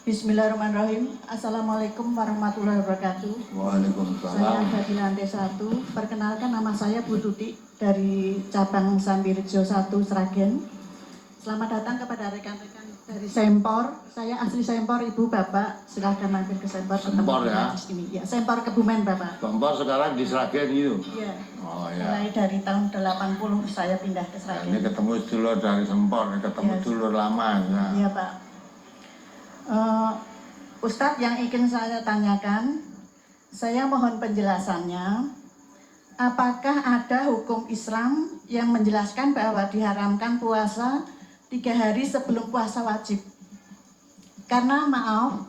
Bismillahirrahmanirrahim. Assalamualaikum warahmatullahi wabarakatuh. Waalaikumsalam. Saya ada di lantai 1. Perkenalkan, nama saya Bu Tuti dari cabang Sambirejo 1 Sragen. Selamat datang kepada rekan-rekan dari Sempor. Saya asli Sempor, Ibu, Bapak. Silahkan mampir ke Sempor. Sempor ya? Ya, Sempor Kebumen, Bapak. Sempor sekarang di Sragen itu? Iya. Oh ya. Mulai dari tahun 80 saya pindah ke Nah, Sragen. ini ketemu dulur dari Sempor, ini ketemu Iya. dulur lama ya. Iya, Pak. Ustadz, yang ingin saya tanyakan, saya mohon penjelasannya. Apakah ada hukum Islam yang menjelaskan bahwa diharamkan puasa 3 hari sebelum puasa wajib? Karena maaf,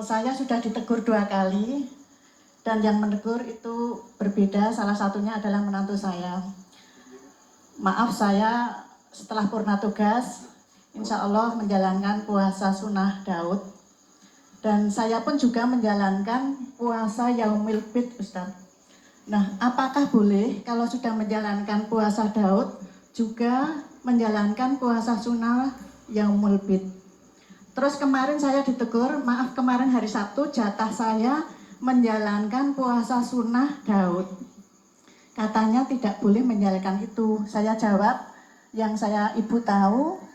saya sudah ditegur 2 kali, dan yang menegur itu berbeda. Salah satunya adalah menantu saya. Maaf, saya setelah purna tugas, insya Allah menjalankan puasa sunnah Daud. Dan saya pun juga menjalankan puasa Yaumil Bid, Ustaz. Nah, apakah boleh kalau sudah menjalankan puasa Daud juga menjalankan puasa sunnah Yaumil Bid? Terus kemarin saya ditegur, maaf, kemarin hari Sabtu jatah saya menjalankan puasa sunnah Daud. Katanya tidak boleh menjalankan itu. Saya jawab, yang saya Ibu tahu,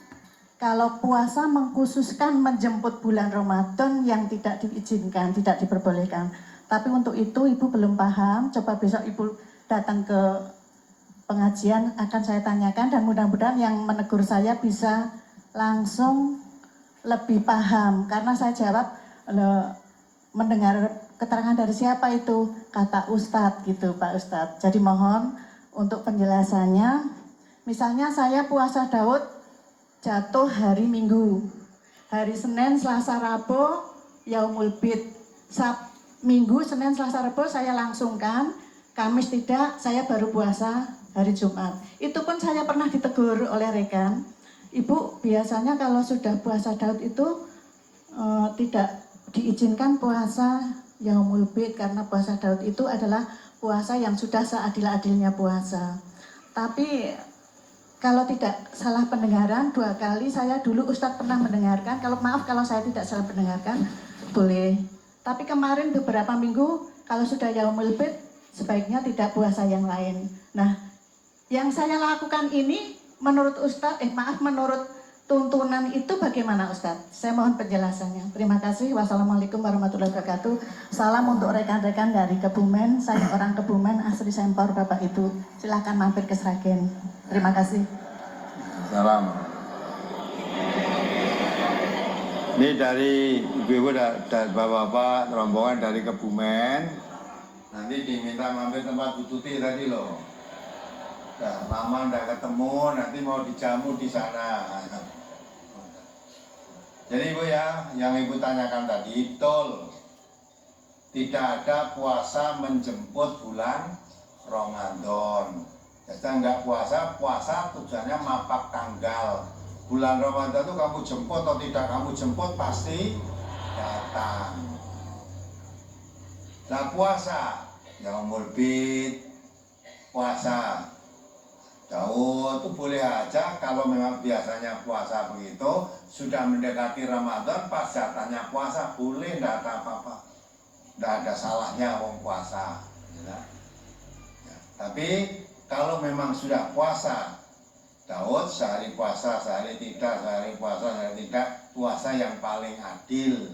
kalau puasa mengkhususkan menjemput bulan Ramadan yang tidak diizinkan, tidak diperbolehkan. Tapi untuk itu Ibu belum paham, coba besok Ibu datang ke pengajian, akan saya tanyakan, dan mudah-mudahan yang menegur saya bisa langsung lebih paham. Karena saya jawab, mendengar keterangan dari siapa itu? Kata Ustadz gitu, Pak Ustadz. Jadi mohon untuk penjelasannya. Misalnya saya puasa Daud jatuh hari Minggu, hari Senin, Selasa, Rabu, Yaumul Bid. Minggu, Senin, Selasa, Rabu saya langsungkan, Kamis tidak, saya baru puasa hari Jumat. Itu pun saya pernah ditegur oleh rekan, Ibu, biasanya kalau sudah puasa Daud itu tidak diizinkan puasa Yaumul Bid, karena puasa Daud itu adalah puasa yang sudah seadil-adilnya puasa. Tapi kalau tidak salah pendengaran, 2 kali saya dulu Ustadz pernah mendengarkan, maaf kalau saya tidak salah mendengarkan, boleh. Tapi kemarin beberapa minggu, kalau sudah Yaumul Bid, sebaiknya tidak puasa yang lain. Nah, yang saya lakukan ini menurut Ustadz, menurut tuntunan itu bagaimana Ustadz? Saya mohon penjelasannya. Terima kasih. Wassalamualaikum warahmatullahi wabarakatuh. Salam untuk rekan-rekan dari Kebumen. Saya orang Kebumen, asli Sempor, Bapak Ibu. Silahkan mampir ke Sragen. Terima kasih. Salam. Ini dari ibu-ibu dan bapak-bapak rombongan dari Kebumen. Nanti diminta mampir tempat Bu Tuti tadi loh. Nah, lama nggak ketemu, nanti mau dijamu di sana. Jadi Ibu ya, yang Ibu tanyakan tadi, betul. Tidak ada puasa menjemput bulan Ramadan. Jadi nggak puasa tujuannya mapak tanggal. Bulan Ramadan itu kamu jemput atau tidak kamu jemput pasti datang. Nah puasa, Yaumul Bid, puasa Daud itu boleh aja kalau memang biasanya puasa begitu, sudah mendekati Ramadan pas jatahnya puasa boleh, tidak ada apa-apa, tidak ada salahnya wong puasa. Ya. Tapi kalau memang sudah puasa Daud, sehari puasa, sehari tidak, sehari puasa, sehari tidak, puasa yang paling adil.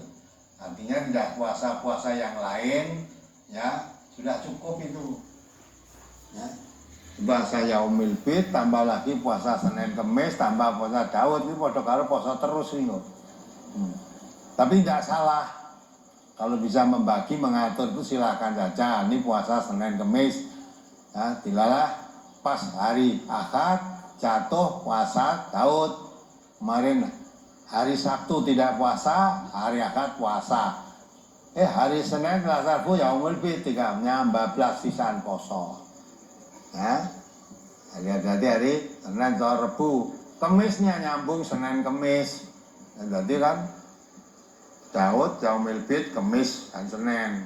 Artinya tidak puasa-puasa yang lain, ya sudah cukup itu. Ya. Puasa Yaumil Bid, tambah lagi puasa Senin Kemis, tambah puasa Daud, ini podo karo puasa terus ini. Tapi tidak salah. Kalau bisa membagi, mengatur itu silakan saja. Ini puasa Senin Kemis, ya, dilalah pas hari Ahad jatuh puasa Daud. Kemarin hari Sabtu tidak puasa, hari Ahad puasa. Hari Senin Selasa Rabu Yaumul Bid, 14 sisan poso. Ya. Hari Senin atau Rabu, Kemisnya nyambung Senin Kemis. Jadi kan Daud Yaumul Bid, Kemis dan Senin.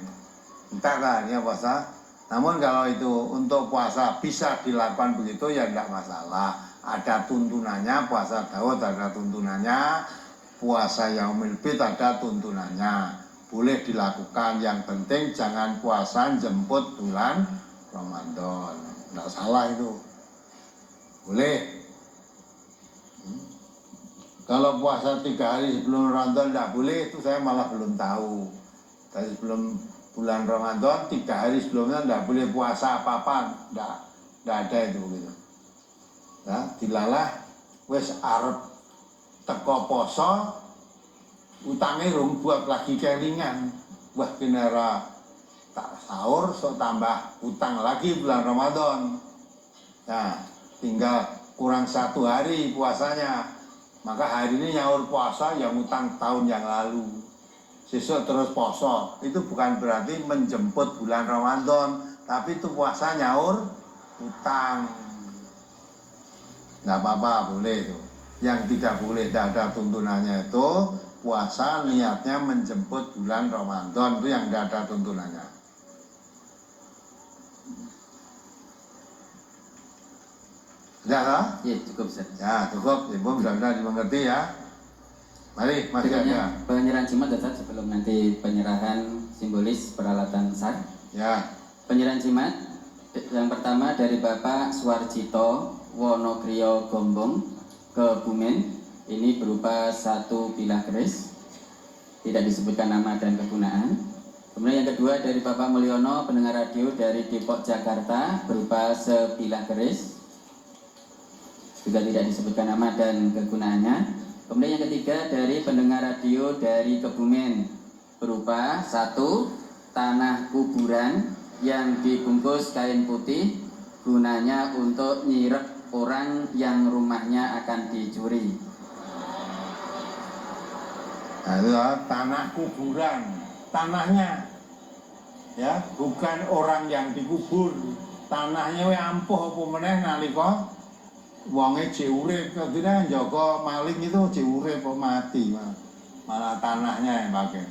Entah kan ini puasa. Namun kalau itu untuk puasa bisa dilakukan begitu ya tidak masalah. Ada tuntunannya, puasa Daud ada tuntunannya. puasa Yaumul Bid ada tuntunannya, boleh dilakukan. Yang penting jangan puasa jemput bulan Ramadan. Nggak salah itu, boleh. Kalau puasa 3 hari sebelum Ramadan nggak boleh, itu saya malah belum tahu. Tapi sebelum bulan Ramadan 3 hari sebelumnya nggak boleh puasa apa-apa, nggak ada itu begitu. Ya, dilalah wis arep teko poso, utangnya rung buat lagi kelingan. Wah kinera tak sahur, so tambah utang lagi bulan Ramadan. Nah, tinggal kurang 1 hari puasanya. Maka hari ini nyaur puasa yang utang tahun yang lalu. Sesuk terus poso. Itu bukan berarti menjemput bulan Ramadan, tapi itu puasa nyaur utang. Nggak apa-apa, boleh itu. Yang tidak boleh, tidak ada tuntunannya itu puasa niatnya menjemput bulan Ramadan, itu yang tidak ada tuntunannya. Sudah lah? Iya, cukup Ustaz. Ya cukup, ibu mudah-mudahan dimengerti ya. Mari Mas Berikutnya ya. penyerahan jimat Ustaz, sebelum nanti penyerahan simbolis peralatan SAR. Ya. Penyerahan jimat yang pertama dari Bapak Suwarjito Wonogriyo Gombong ke Bumen. Ini berupa 1 bilah keris, tidak disebutkan nama dan kegunaan. Kemudian yang kedua dari Bapak Mulyono, pendengar radio dari Depok Jakarta, berupa sebilah keris, juga tidak disebutkan nama dan kegunaannya. Kemudian yang ketiga dari pendengar radio dari Kebumen, berupa 1 tanah kuburan yang dibungkus kain putih, gunanya untuk nyirep orang yang rumahnya akan dicuri. Nah, itu tanah kuburan, tanahnya, ya, bukan orang yang dikubur. Tanahnya we ampuh apa meneh nalika wonge jek urip, kedine njaga maling itu jek urip apa mati, malah tanahnya yang pakai.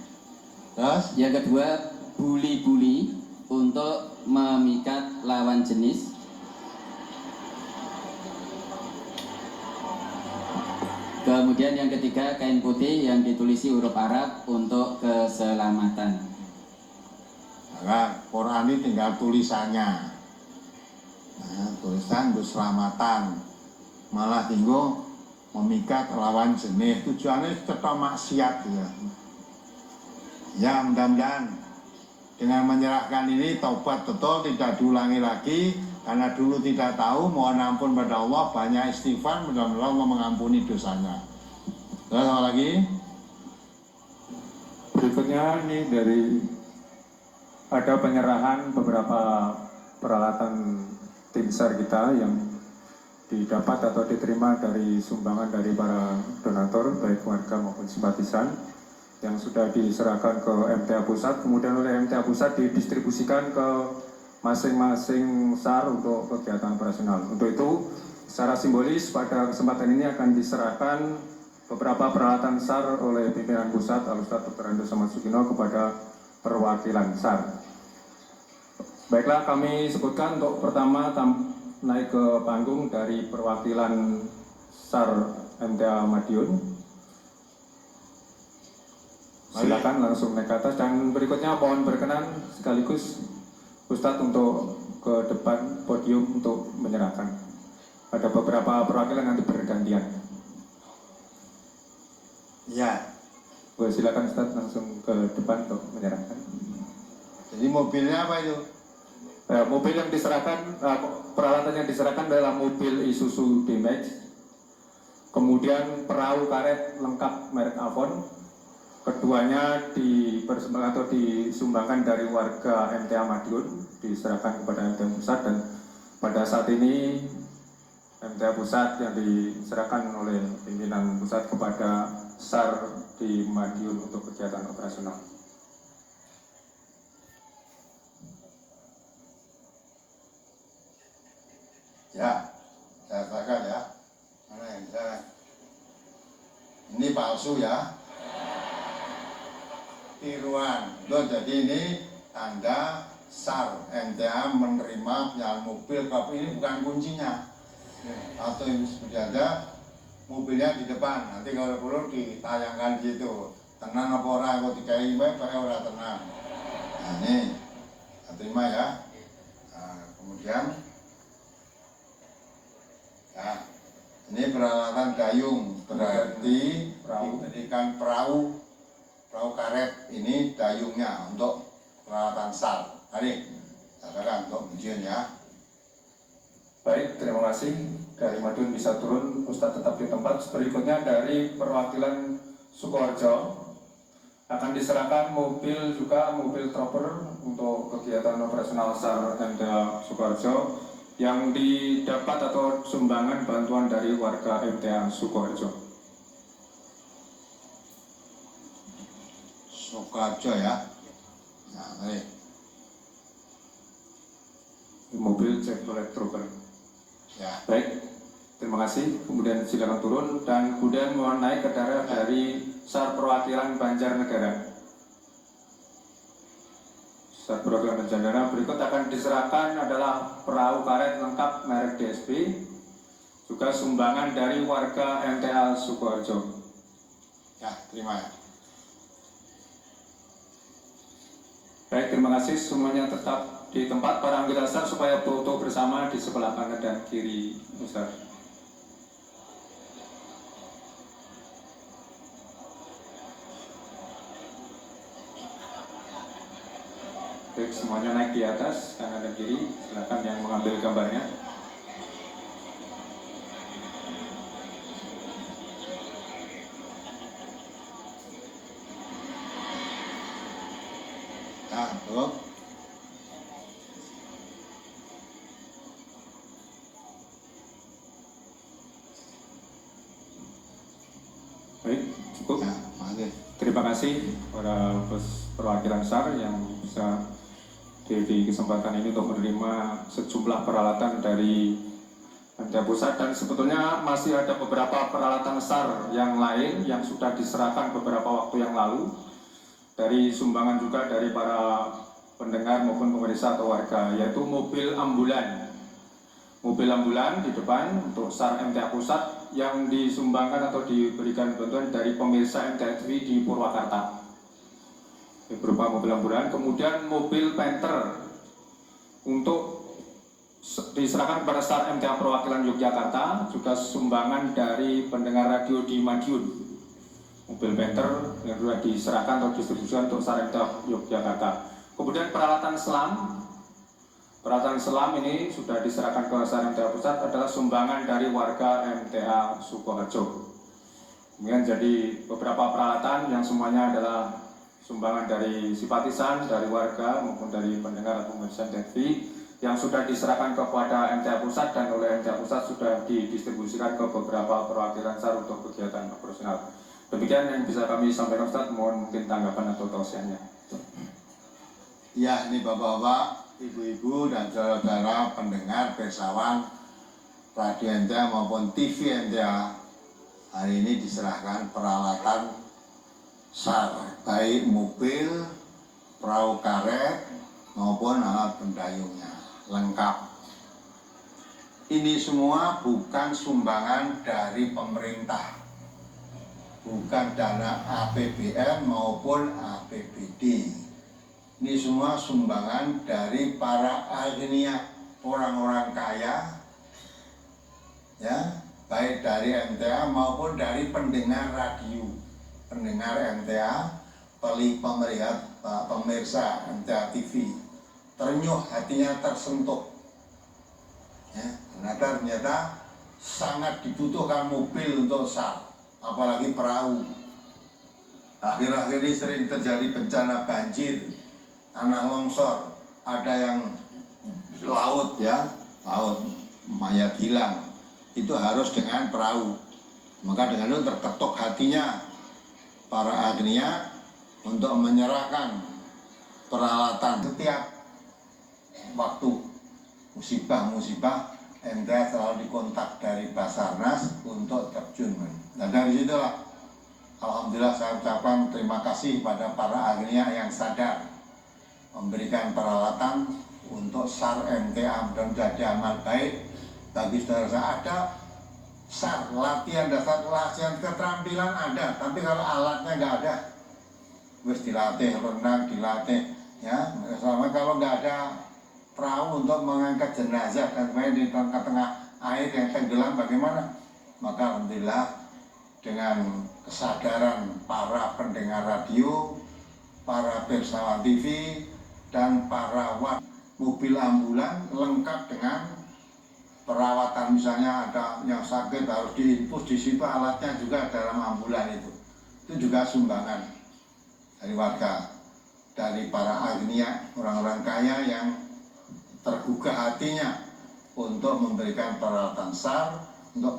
Terus Yang kedua, buli-buli untuk memikat lawan jenis. Kemudian yang ketiga, kain putih yang ditulisi huruf Arab untuk keselamatan. maka Quran ini tinggal tulisannya. Nah, tulisan keselamatan. Malah tinggal memikat lawan jenis, tujuannya cetha maksiat ya. Ya mudah-mudahan dengan menyerahkan ini taubat betul, tidak diulangi lagi. Karena dulu tidak tahu, mohon ampun pada Allah, banyak istighfar, mudah-mudahan Allah mengampuni dosanya. Terus apa lagi? Berikutnya ini dari ada penyerahan beberapa peralatan tim SAR kita yang didapat atau diterima dari sumbangan dari para donatur, baik warga maupun simpatisan, yang sudah diserahkan ke MTA Pusat, kemudian oleh MTA Pusat didistribusikan ke masing-masing SAR untuk kegiatan operasional. Untuk itu, secara simbolis pada kesempatan ini akan diserahkan beberapa peralatan SAR oleh pimpinan pusat Al-Ustadz Dr. Ando Samad Sugino kepada perwakilan SAR. Baiklah, kami sebutkan untuk pertama naik ke panggung dari perwakilan SAR MTA Madiun. Silakan langsung naik ke atas, dan berikutnya mohon berkenan sekaligus Ustadz untuk ke depan podium untuk menyerahkan. Ada beberapa perwakilan nanti bergantian. Ya. Boleh silakan Ustadz langsung ke depan untuk menyerahkan. Jadi mobilnya apa itu? Mobil yang diserahkan, peralatan yang diserahkan adalah mobil Isuzu D-Max, kemudian perahu karet lengkap merek Avon. Keduanya dipersembahkan atau disumbangkan dari warga MTA Madiun, diserahkan kepada MTA Pusat, dan pada saat ini MTA Pusat yang diserahkan oleh pimpinan pusat kepada SAR di Madiun untuk kegiatan operasional. Ya, saya katakan ya. Mana yang saya? Ini palsu ya. Tiruan. Loh, jadi ini tanda SAR MTA menerima penjualan mobil, tapi ini bukan kuncinya. Atau yang seperti ada mobilnya di depan. Nanti kalau perlu ditayangkan di situ. Tenang apa ora, aku dikai baik, pakai ora tenang. Nah ini, terima ya. Nah, kemudian, ya, ini peralatan dayung, berarti diberikan perahu karet ini dayungnya untuk peralatan SAR. Tadi, katakan untuk ujian ya. Baik, terima kasih. Dari Madiun bisa turun, Ustadz tetap di tempat. Berikutnya dari perwakilan Sukoharjo akan diserahkan mobil trooper untuk kegiatan operasional SAR MTA Sukoharjo yang didapat atau sumbangan bantuan dari warga MTA Sukoharjo. Sukoharjo ya. Nah, mari. Mobil Chevrolet Trooper. Ya. Baik, terima kasih. Kemudian silakan turun dan kemudian mohon naik ke daerah dari SAR perwakilan Banjarnegara. SAR perwakilan Banjarnegara berikut akan diserahkan adalah perahu karet lengkap merek DSP, juga sumbangan dari warga MTA Sukoharjo. Ya, terima ya. Baik, terima kasih semuanya tetap di tempat para anggota SAR supaya foto bersama di sebelah kanan dan kiri Ustaz. Baik, semuanya naik di atas kanan dan kiri. Silakan yang mengambil gambarnya. Nah, tuh. Baik, cukup. Ya, makasih. Terima kasih para perwakilan SAR yang bisa di kesempatan ini untuk menerima sejumlah peralatan dari MTA Pusat, dan sebetulnya masih ada beberapa peralatan SAR yang lain yang sudah diserahkan beberapa waktu yang lalu dari sumbangan juga dari para pendengar maupun pemirsa atau warga, yaitu mobil ambulan. Mobil ambulan di depan untuk SAR MTA Pusat yang disumbangkan atau diberikan bantuan dari pemirsa MTA TV di Purwakarta. Berupa mobil ambulan, kemudian mobil Panther untuk diserahkan kepada SAR MTA perwakilan Yogyakarta, juga sumbangan dari pendengar radio di Madiun. Mobil Panther yang sudah diserahkan atau distribusikan untuk SAR MTA Yogyakarta. Kemudian peralatan selam ini sudah diserahkan ke SAR MTA Pusat adalah sumbangan dari warga MTA Sukoharjo. Kemudian jadi beberapa peralatan yang semuanya adalah sumbangan dari simpatisan, dari warga maupun dari pendengar atau pemirsa TV yang sudah diserahkan kepada MTA Pusat, dan oleh MTA Pusat sudah didistribusikan ke beberapa perwakilan SAR untuk kegiatan operasional. Demikian yang bisa kami sampaikan, Ustaz. Mohon mungkin tanggapan atau tausiahnya. Ya, ini bapak-bapak, ibu-ibu dan saudara pendengar persawan radio MTA maupun TV MTA, hari ini diserahkan peralatan SAR, baik mobil, perahu karet maupun alat pendayungnya, lengkap. Ini semua bukan sumbangan dari pemerintah, bukan dana APBN maupun APBD. Ini semua sumbangan dari para agnia, orang-orang kaya, ya, baik dari MTA maupun dari pendengar radio, pendengar MTA, pemirsa MTA TV. Terenyuh hatinya, tersentuh, ya, karena ternyata sangat dibutuhkan mobil untuk SAR, apalagi perahu. Akhir-akhir ini sering terjadi bencana banjir, tanah longsor, ada yang laut, ya, laut mayat hilang, itu harus dengan perahu. Maka dengan itu terketuk hatinya para agnia untuk menyerahkan peralatan. Setiap waktu musibah-musibah, MTA selalu dikontak dari Basarnas untuk terjun. Nah, dari situlah alhamdulillah saya ucapkan terima kasih pada para agnia yang sadar memberikan peralatan untuk SAR MTA, dan menjadi amal baik bagi saudara. Ada SAR, latihan dasar, latihan keterampilan ada, tapi kalau alatnya nggak ada, wis dilatih renang, dilatih ya. Sama kalau nggak ada perahu untuk mengangkat jenazah dan kemudian di tengah-tengah air yang tenggelam bagaimana? Maka alhamdulillah dengan kesadaran para pendengar radio, para pirsawan TV, dan para mobil ambulan lengkap dengan perawatan, misalnya ada yang sakit harus diinfus di situ, alatnya juga dalam ambulan itu juga sumbangan dari warga, dari para agniya, orang-orang kaya yang tergugah hatinya untuk memberikan peralatan SAR